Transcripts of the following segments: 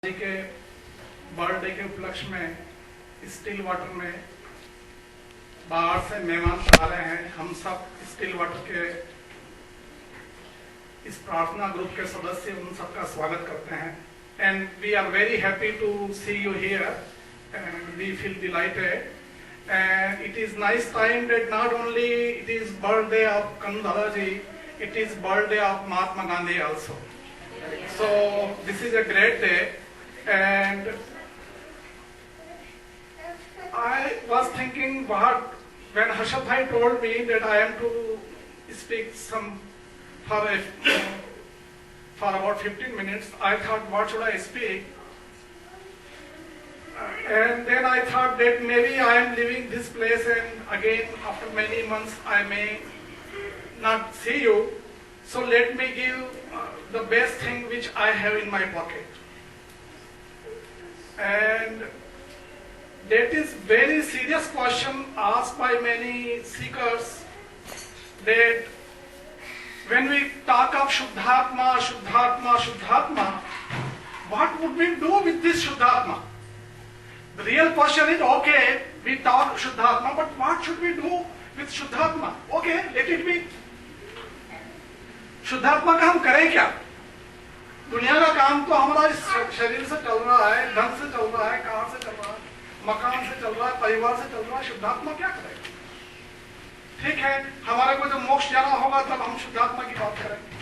जी के बर्थडे के उपलक्ष्य में स्टिल वाटर में बाहर से मेहमान आ रहे हैं। हम सब स्टिल वाटर के इस प्रार्थना ग्रुप के सदस्य उन सबका स्वागत करते हैं। And we are very happy to see you here and we feel delighted and it is nice time that not only it is birthday of Kanhu Dadaji, it is birthday of Mahatma Gandhi also. So this is a great day. And I was thinking what when Harshad Bhai told me that I am to speak for about 15 minutes, I thought what should I speak? And then I thought that maybe I am leaving this place and again after many months I may not see you. So let me give the best thing which I have in my pocket. And that is very serious question asked by many seekers, that when we talk of Shuddhatma, Shuddhatma, Shuddhatma, what would we do with this Shuddhatma? The real question is, okay, we talk Shuddhatma, but what should we do with Shuddhatma? Okay, let it be. शुद्धात्मा का हम करें क्या? दुनिया का काम तो हमारा इस शरीर से चल रहा है, धन से चल रहा है, कार से चल रहा है, मकान से चल रहा है, परिवार से चल रहा है। शुद्धात्मा क्या करेगा? ठीक है, हमारे को जब मोक्ष जाना होगा तब हम शुद्धात्मा की बात करेंगे।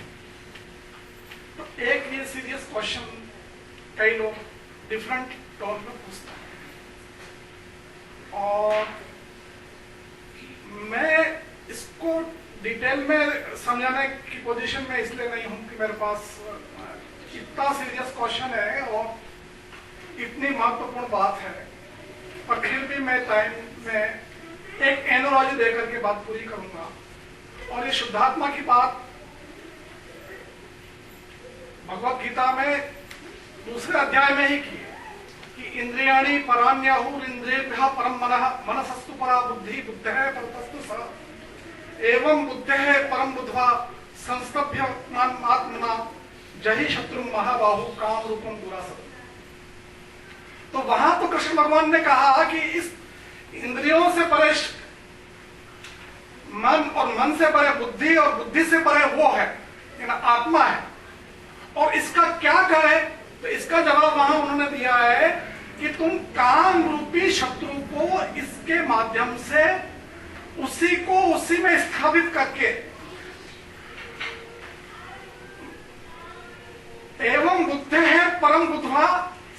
तो एक ये सीरियस क्वेश्चन कई लोग डिफरेंट टोन में पूछते हैं और मैं इसको डिटेल में समझाने की पोजीशन में इसलिए नहीं हूं कि मेरे पास इतना सीरियस क्वेश्चन है और इतनी महत्वपूर्ण बात है, पर फिर भी मैं टाइम में एक एनोलॉजी देकर के बात पूरी करूंगा। और ये शुद्धात्मा की बात भगवत गीता में दूसरे अध्याय में ही की है कि इंद्रियाणि परान्याहुर इंद्रियेभ्यः परम मनः मनसस्तु परा बुद्धि बुद्धेः परतस्तु स एवं बुद्धेः परम बुद्ध्वा संस्तभ्य आत्मना जहि शत्रु महाबाहु काम रूपम दुरासदम्। तो वहां तो कृष्ण भगवान ने कहा कि इस इंद्रियों से परे मन और मन से परे बुद्धि और बुद्धि से परे वो है, आत्मा है, और इसका क्या करे? तो इसका जवाब वहां उन्होंने दिया है कि तुम काम रूपी शत्रु को इसके माध्यम से उसी को उसी में स्थापित करके एवं बुद्धे है परम बुद्धवा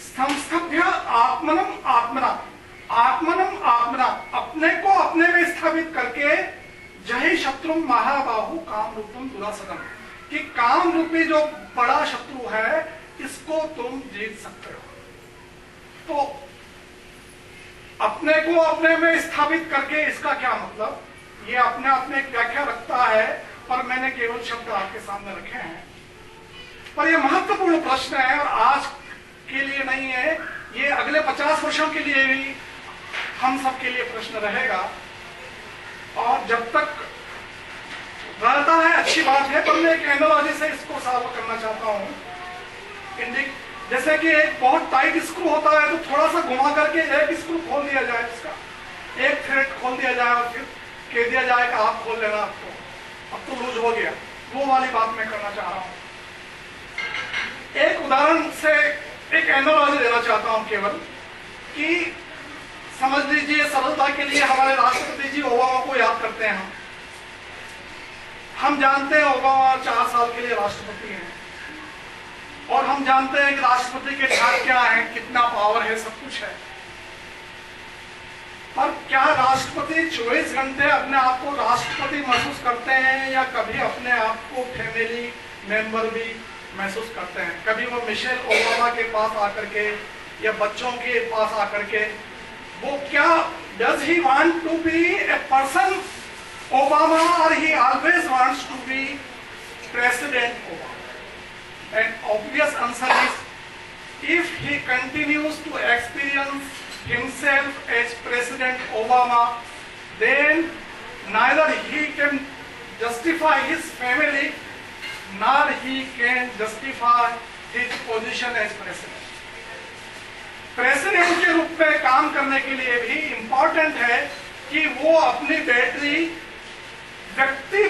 संस्थभ्य आत्मनम आत्मना आत्मनम आत्मना अपने को अपने में स्थापित करके जहि शत्रु महाबाहु काम रूपम दुरासदम्, कि काम रूपी जो बड़ा शत्रु है इसको तुम जीत सकते हो। तो अपने को अपने में स्थापित करके इसका क्या मतलब? ये अपने आप में एक व्याख्या रखता है, पर मैंने केवल शब्द आपके सामने रखे हैं। पर यह महत्वपूर्ण प्रश्न है और आज के लिए नहीं है, ये अगले 50 वर्षों के लिए भी हम सब के लिए प्रश्न रहेगा। और जब तक रहता है अच्छी बात है, पर मैं एक एनालॉजी से इसको सॉल्व करना चाहता हूं। जैसे कि एक बहुत टाइट स्क्रू होता है तो थोड़ा सा घुमा करके एक स्क्रू खोल दिया जाए, इसका एक थ्रेड खोल दिया जाए और फिर कह दिया जाए कि आप खोल लेना, अब तो लूज हो गया। वो वाली बात मैं करना चाह रहा हूं। एक उदाहरण से एक एनालॉजी देना चाहता हूं केवल, कि समझ लीजिए सरलता के लिए हमारे राष्ट्रपति जी ओबामा को याद करते हैं। हम जानते हैं ओबामा 4 साल के लिए राष्ट्रपति हैं और हम जानते हैं कि राष्ट्रपति के क्या क्या है, कितना पावर है, सब कुछ है। पर क्या राष्ट्रपति 24 घंटे अपने आप को राष्ट्रपति महसूस करते हैं या कभी अपने आप को फैमिली मेंबर भी महसूस करते हैं? कभी वो मिशेल ओबामा के पास आकर के या बच्चों के पास आकर के वो क्या does he want to be a person Obama और he always wants to be president Obama? And obvious answer is, if he continues to experience himself as President Obama, then neither he can justify his family, nor he can justify his position as president. President के रूप में काम करने के लिए भी important है कि वो अपनी बैटरी व्यक्ति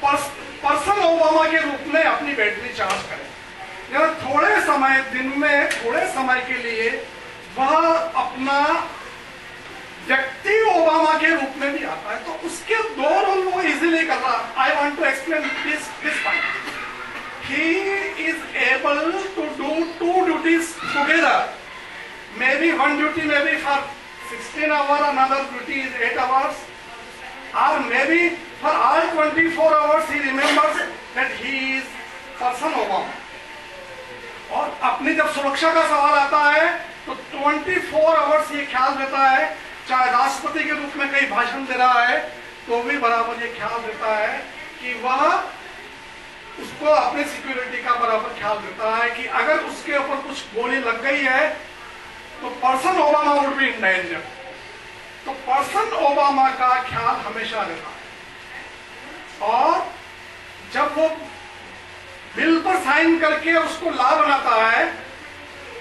पर्सन ओबामा के रूप में अपनी बैटरी चार्ज करें। थोड़े समय, दिन में थोड़े समय के लिए वह अपना व्यक्ति ओबामा के रूप में भी आता है, तो उसके दो रोल वो इजीली कर रहा है। I want to explain this point. He is able to do two duties together, may be one duty may be for 16 hours, another duty is 8 hours, or maybe for all 24 hours he remembers that he is person Obama. और अपनी जब सुरक्षा का सवाल आता है तो 24 hours ये ख्याल रहता है, चाहे राष्ट्रपति के रूप में कहीं भाषण दे रहा है तो भी बराबर ये ख्याल रहता है कि वह उसको अपने सिक्योरिटी का बराबर ख्याल देता है कि अगर उसके ऊपर कुछ गोली लग गई है तो person Obama would be in danger. तो पर्सन ओबामा का ख्याल हमेशा रहता है, और जब वो बिल पर साइन करके उसको लॉ बनाता है,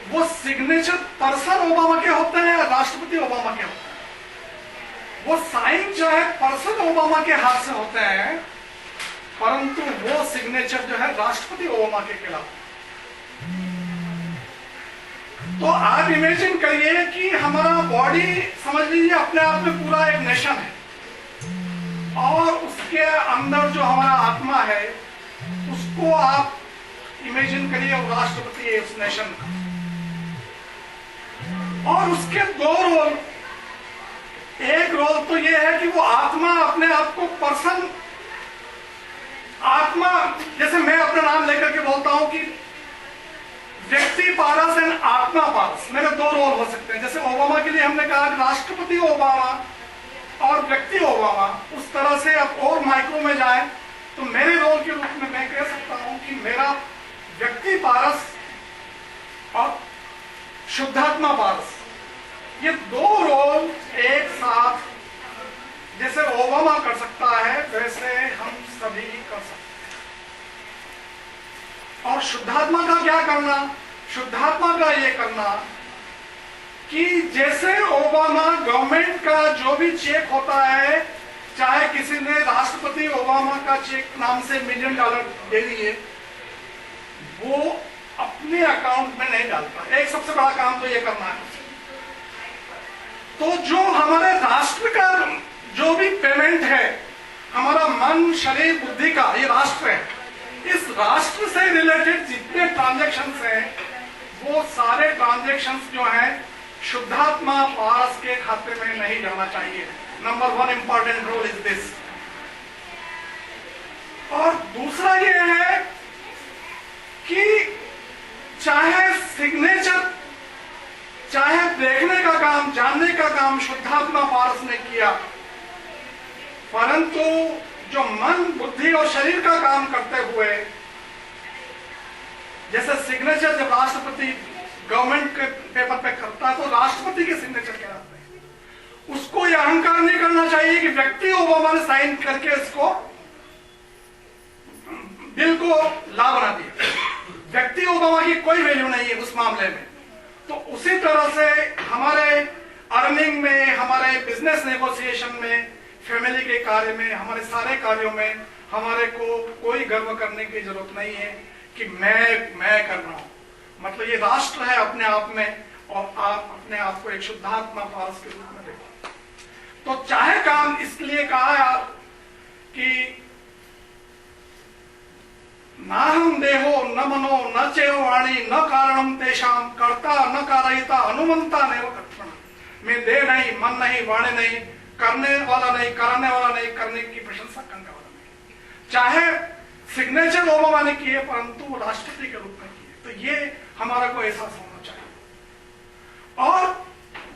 वो सिग्नेचर पर्सन ओबामा के होते हैं या राष्ट्रपति ओबामा के होते हैं। वो साइन जो है पर्सन ओबामा के हाथ से होते हैं, परंतु वो सिग्नेचर जो है राष्ट्रपति ओबामा के खिलाफ। तो आप इमेजिन करिए कि हमारा बॉडी समझ लीजिए अपने आप में पूरा एक नेशन है, और उसके अंदर जो हमारा आत्मा है उसको आप इमेजिन करिए वो राष्ट्रपति है उस नेशन का। और उसके दो रोल, एक रोल तो ये है कि वो आत्मा अपने आप को पर्सन, आत्मा, जैसे मैं अपना नाम लेकर के बोलता हूं कि व्यक्ति पारस एंड आत्मा पारस, मेरे दो रोल हो सकते हैं। जैसे ओबामा के लिए हमने कहा राष्ट्रपति ओबामा और व्यक्ति ओबामा, उस तरह से अब और माइक्रो में जाए तो मेरे रोल के रूप में मैं कह सकता हूं कि मेरा व्यक्ति पारस और शुद्धात्मा पारस, ये दो रोल एक साथ जैसे ओबामा कर सकता है वैसे हम सभी कर सकते हैं। और शुद्धात्मा का क्या करना? शुद्धात्मा का ये करना कि जैसे ओबामा गवर्नमेंट का जो भी चेक होता है, चाहे किसी ने राष्ट्रपति ओबामा का चेक नाम से $1 मिलियन दे दिए, वो अपने अकाउंट में नहीं डालता। एक सबसे बड़ा काम तो ये करना है। तो जो हमारे राष्ट्र का जो भी पेमेंट है, हमारा मन, शरीर, बुद्धि का ये राष्ट्र है, इस राष्ट्र से रिलेटेड जितने ट्रांजैक्शंस हैं वो सारे ट्रांजैक्शंस जो हैं शुद्धात्मा पारस के खाते में नहीं जाना चाहिए। Number 1 important rule is this. और दूसरा ये है कि चाहे सिग्नेचर, चाहे देखने का काम, जानने का काम शुद्धात्मा पारस ने किया, परंतु जो मन, बुद्धि और शरीर का काम करते हुए, जैसे सिग्नेचर जब राष्ट्रपति गवर्नमेंट के पेपर पे करता है तो राष्ट्रपति के सिग्नेचर कहलाते हैं। उसको यह अहंकार नहीं करना चाहिए कि व्यक्ति ओबामा ने साइन करके इसको बिल को ला बना दिया। व्यक्ति ओबामा की कोई वैल्यू नहीं है उस मामले में। तो उसी तरह से हमारे अर्निंग में, हमारे बिजनेस नेगोशिएशन में, फैमिली के कार्य में, हमारे सारे कार्यों में हमारे को कोई गर्व करने की जरूरत नहीं है कि मैं कर रहा हूं। मतलब ये राष्ट्र है अपने आप में, और आप अपने आप को एक शुद्धात्मा पारस के रूप में देखो। तो चाहे काम इसलिए कहा कि ना हम देहो न मनो न चेयो वाणी न कारणम तेषाम कर्ता न कारयिता अनुमंता नैव कर्तृण। मैं देह नहीं, मन नहीं, वाणी नहीं, करने वाला नहीं, कराने वाला नहीं, करने की प्रशंसा करने वाला नहीं। चाहे सिग्नेचर ओबामा ने किए परंतु राष्ट्रपति के रूप में किए। तो ये हमारा को एहसास होना चाहिए। और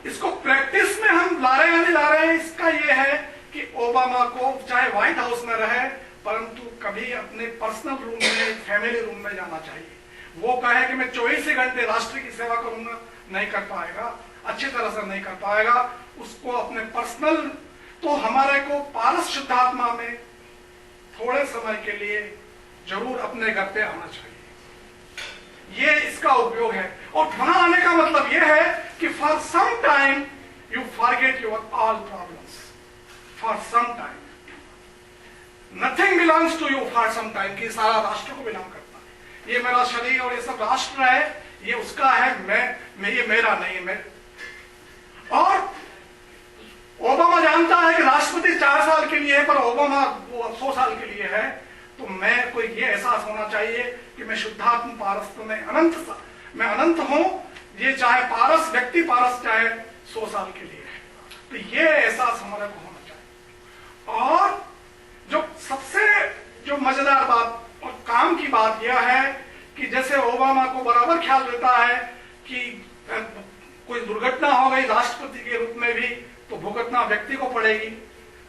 इसको प्रैक्टिस में हम ला रहे हैं नहीं ला रहे हैं, इसका ये है कि ओबामा को चाहे व्हाइट हाउस में रहे परंतु कभी अपने पर्सनल रूम में, फैमिली रूम में जाना चाहिए। वो कहे कि मैं 24 घंटे राष्ट्र की सेवा करूंगा, नहीं कर पाएगा, अच्छी तरह से नहीं कर पाएगा। उसको अपने पर्सनल, तो हमारे को पारस शुद्धात्मा में थोड़े समय के लिए जरूर अपने घर पे आना चाहिए। ये इसका उपयोग है। और वहां आने का मतलब यह है कि for some time you forget your all problems, for some time nothing belongs to you for some time, कि सारा राष्ट्र को बिलोंग करता है, ये मेरा शरीर और ये सब राष्ट्र है, ये उसका है, मैं ये मेरा नहीं है। और ओबामा जानता है कि राष्ट्रपति 4 साल के लिए है, पर ओबामा 100 साल के लिए है। तो मैं कोई ये एहसास होना चाहिए कि मैं शुद्धात्म पारस में अनंत हूं, ये चाहे पारस व्यक्ति पारस चाहे 100 साल के लिए है, तो ये एहसास हमारे को होना चाहिए। और जो सबसे मजेदार बात और काम की बात यह है कि जैसे ओबामा को बराबर ख्याल रहता है कि कोई दुर्घटना हो गई राष्ट्रपति के रूप में भी तो भुगतना व्यक्ति को पड़ेगी।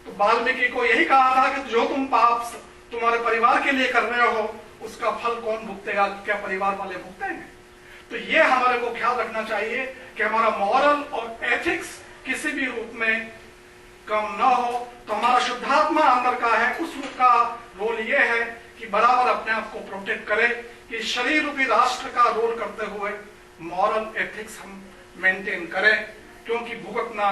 तो वाल्मीकि को यही कहा था कि जो तुम पाप तुम्हारे परिवार के लिए कर रहे हो उसका फल कौन भुगतेगा, क्या परिवार वाले भुगतेंगे। तो ये हमारे को ख्याल रखना चाहिए कि हमारा मॉरल और एथिक्स किसी भी रूप में कम न हो। तो हमारा शुद्धात्मा अंदर का है, उसका रोल ये है कि बराबर अपने आप को प्रोटेक्ट करे, कि शरीर रूपी राष्ट्र का रोल करते हुए मॉरल एथिक्स हम मेंटेन करें, क्योंकि भुगतना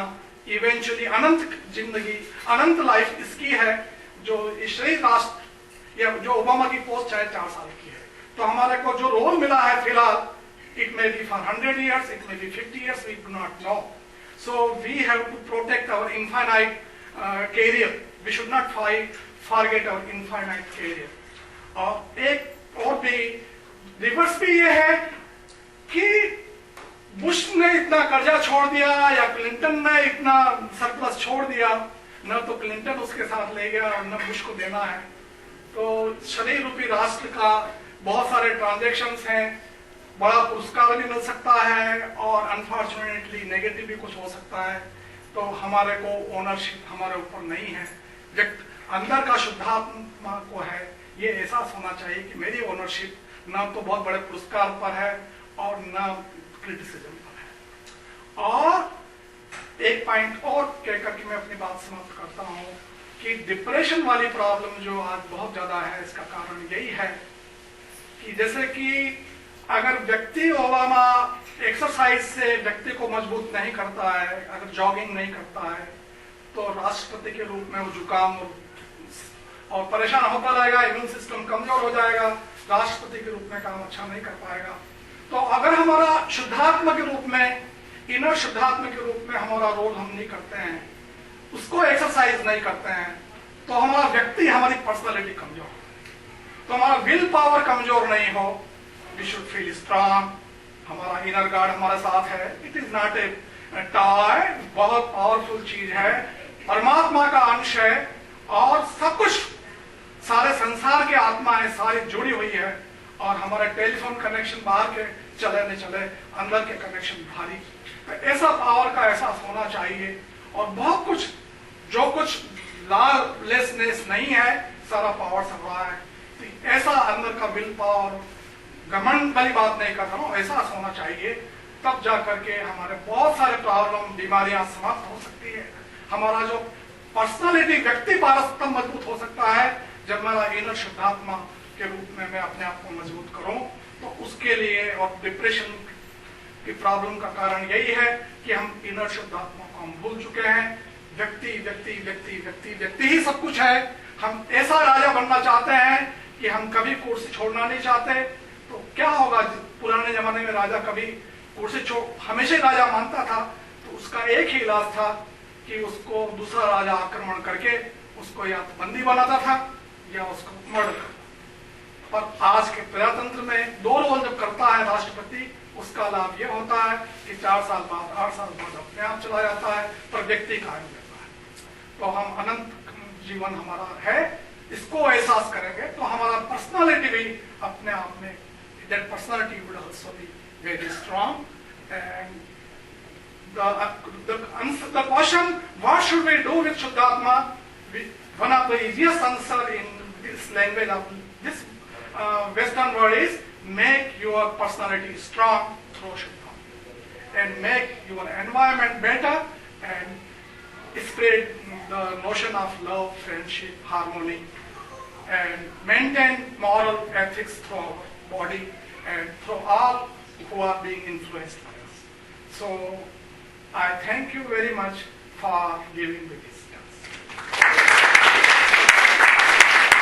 इवेंचुअली अनंत जिंदगी, अनंत लाइफ इसकी है। जो शरीर राष्ट्र या जो ओबामा की पोस्ट चाहे 4 साल की है, तो हमारे को जो रोल मिला है फिलहाल, it may be for 100 years, it may be 50 years, we do not know. So we have to protect our infinite career. We should not forget our infinite career. और एक और भी रिवर्स भी ये है कि बुश ने इतना कर्जा छोड़ दिया या क्लिंटन ने इतना सरप्लस छोड़ दिया, न तो क्लिंटन उसके साथ ले गया और न बुश को देना है। तो शरीर रूपी राष्ट्र का बहुत सारे ट्रांजैक्शंस हैं, बड़ा पुरस्कार भी मिल सकता है और अनफॉर्चुनेटली नेगेटिव भी कुछ हो सकता है। तो हमारे को ओनरशिप हमारे ऊपर नहीं है, अंदर का शुद्धात्मा को है ये एहसास होना चाहिए कि मेरी ओनरशिप न तो बहुत बड़े पुरस्कार पर है और न क्रिटिसिज्म पर है। और एक पॉइंट और कहकर के मैं अपनी बात समाप्त करता हूं कि डिप्रेशन वाली प्रॉब्लम जो आज बहुत ज्यादा है, इसका कारण यही है कि जैसे कि अगर व्यक्ति ओबामा एक्सरसाइज से व्यक्ति को मजबूत नहीं करता है, अगर जॉगिंग नहीं करता है, तो राष्ट्रपति के रूप में वो जुकाम और परेशान होता रहेगा, इम्यून सिस्टम कमजोर हो जाएगा, राष्ट्रपति के रूप में काम अच्छा नहीं कर पाएगा। तो अगर हमारा शुद्धात्मा के रूप में, इनर शुद्धात्मा के रूप में हमारा रोल हम नहीं करते हैं, उसको एक्सरसाइज नहीं करते हैं, तो हमारा व्यक्ति, हमारी पर्सनालिटी कमजोर हो, तो हमारा विल पावर कमजोर नहीं हो। वी शुड फील स्ट्रांग, हमारा इनर गार्ड हमारे साथ है, it is not a toy, बहुत पावरफुल चीज है, परमात्मा का अंश है और सब कुछ सारे संसार की आत्मा है, सारी जुड़ी हुई है। और हमारा टेलीफोन कनेक्शन बाहर के चले न चले, अंदर के कनेक्शन भारी, तो ऐसा पावर का एहसास होना चाहिए। और बहुत कुछ जो कुछ लॉलेसनेस नहीं है, सारा पावर सब रहा है, तो ऐसा अंदर का विल पावर, घमंड वाली बात नहीं कर रहा हूं, एहसास होना चाहिए। तब जा करके हमारे बहुत सारे प्रॉब्लम, बीमारियां समाप्त हो सकती है। हमारा जो पर्सनालिटी, व्यक्ति पारस तब मजबूत हो सकता है जब मेरा इनर शुद्धात्मा के रूप में मैं अपने आप को मजबूत करूं। तो उसके लिए, और डिप्रेशन की प्रॉब्लम का कारण यही है कि हम इनर शुद्धात्मा को हम भूल चुके हैं। व्यक्ति व्यक्ति व्यक्ति व्यक्ति व्यक्ति ही सब कुछ है। हम ऐसा राजा बनना चाहते हैं कि हम कभी कुर्सी छोड़ना नहीं चाहते। तो क्या होगा, पुराने जमाने में राजा कभी कुर्सी हमेशा राजा मानता था, तो उसका एक ही इलाज था कि उसको दूसरा राजा आक्रमण करके उसको या तो बंदी बनाता था या उसको मर्डर करता। पर आज के प्रजातंत्र में 2 रोल जब करता है राष्ट्रपति, उसका लाभ यह होता है कि 4 साल बाद, 8 साल बाद अपने आप चला जाता है, पर व्यक्ति कायम रहता है। तो हम अनंत जीवन हमारा है, इसको एहसास करेंगे तो हमारा पर्सनालिटी भी अपने आप में, that personality would also be very strong. And the question, what should we do with Shuddhatma? One of the easiest answer in this language of this Western world is make your personality strong through Shuddhatma and make your environment better and spread the notion of love, friendship, harmony, and maintain moral ethics through our body and through all who are being influenced by us. So I thank you very much for giving me this.